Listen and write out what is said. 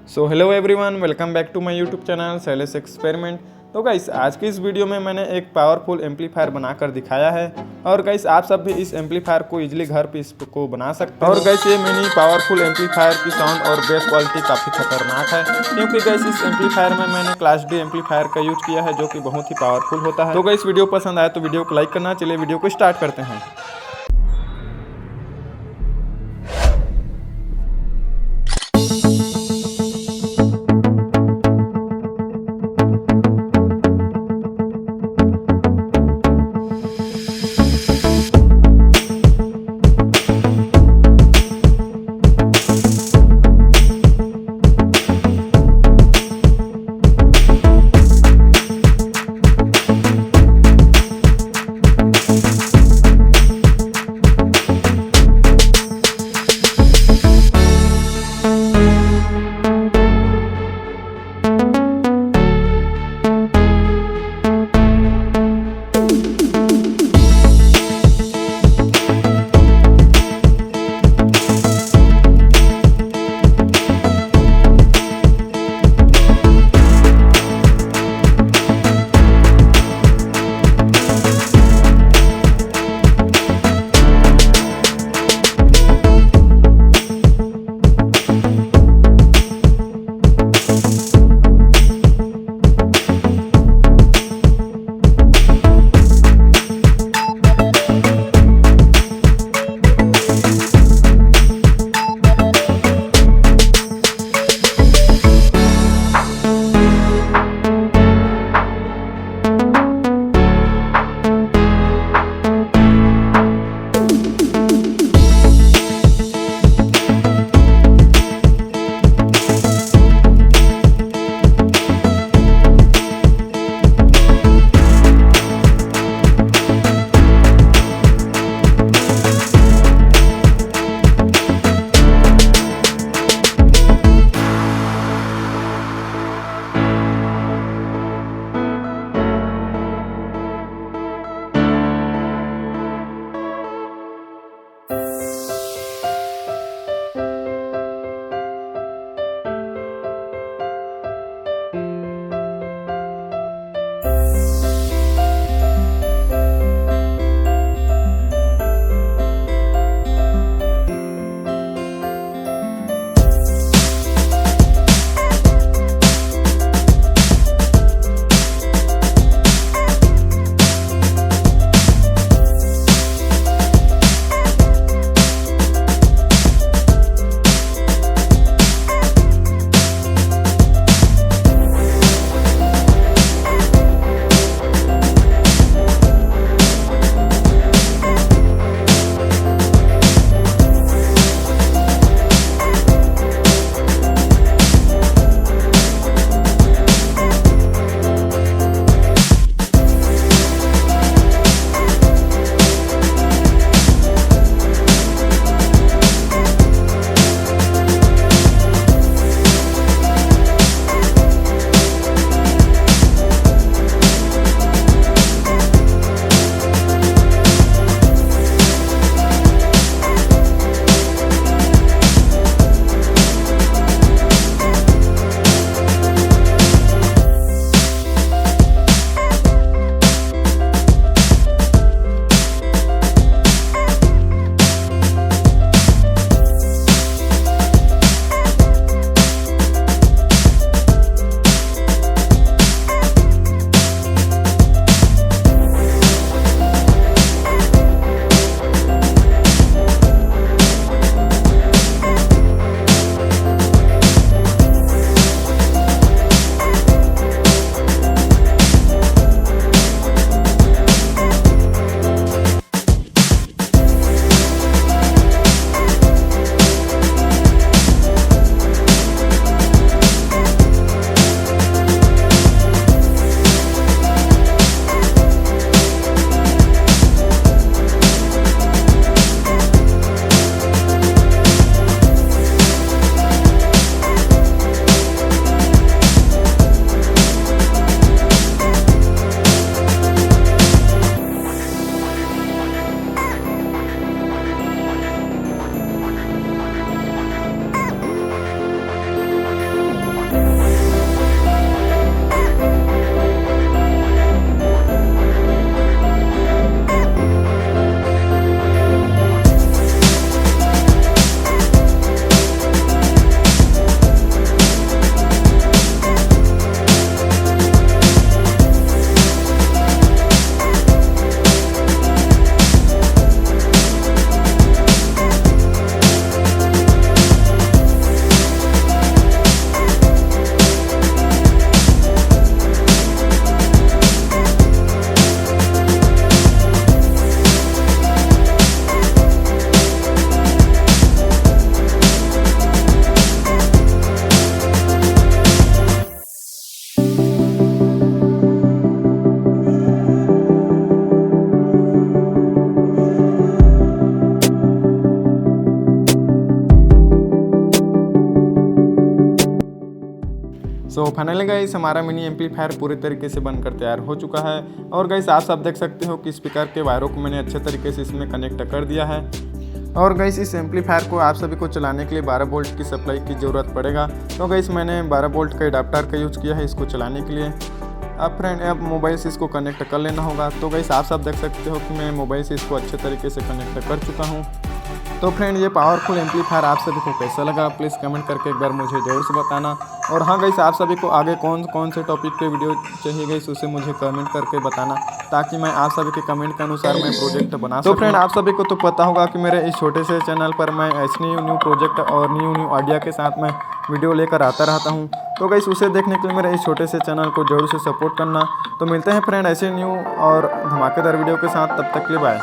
So hello everyone, welcome back to my YouTube channel Shailesh experiment. तो guys आज की इस वीडियो में मैंने एक पावरफुल एम्पलीफायर बनाकर दिखाया है और गाइस आप सब भी इस एम्पलीफायर को इजीली घर पे इसको बना सकते हैं। और गाइस ये मिनी पावरफुल एम्पलीफायर की साउंड और बेस क्वालिटी काफ़ी खतरनाक है, क्योंकि गाइस इस एम्पलीफायर में मैंने क्लास डी एम्पलीफायर का यूज किया है जो कि बहुत ही पावरफुल होता है। तो गाइस वीडियो पसंद आए तो वीडियो को लाइक करना। चलिए वीडियो को स्टार्ट करते हैं। सो फाइनली गाइस हमारा मिनी एम्पलीफायर पूरी तरीके से बनकर तैयार हो चुका है। और गाइस आप सब देख सकते हो कि स्पीकर के वायरों को मैंने अच्छे तरीके से इसमें कनेक्ट कर दिया है। और गाइस इस एम्पलीफायर को आप सभी को चलाने के लिए 12 वोल्ट की सप्लाई की ज़रूरत पड़ेगा। तो गाइस मैंने 12 वोल्ट का एडाप्टर का यूज़ किया है इसको चलाने के लिए। अब फ्रेंड अब मोबाइल से इसको कनेक्ट कर लेना होगा। तो गाइस आप सब देख सकते हो कि मैं मोबाइल से इसको अच्छे तरीके से कनेक्ट कर चुका हूँ। तो फ्रेंड ये पावरफुल एम्पलीफायर आप सभी को कैसा लगा प्लीज़ कमेंट करके एक बार मुझे ज़रूर से बताना। और हाँ गाइस आप सभी को आगे कौन कौन से टॉपिक पे वीडियो चाहिए गाइस उसे मुझे कमेंट करके बताना, ताकि मैं आप सभी के कमेंट के अनुसार मैं प्रोजेक्ट बना सकूं। तो फ्रेंड आप सभी को तो पता होगा कि मेरे इस छोटे से चैनल पर मैं ऐसे न्यू प्रोजेक्ट और न्यू आइडिया के साथ मैं वीडियो लेकर आता रहता हूँ। तो गाइस उसे देखने के लिए मेरे इस छोटे से चैनल को जरूर से सपोर्ट करना। तो मिलते हैं फ्रेंड ऐसे न्यू और धमाकेदार वीडियो के साथ, तब तक के लिए बाय।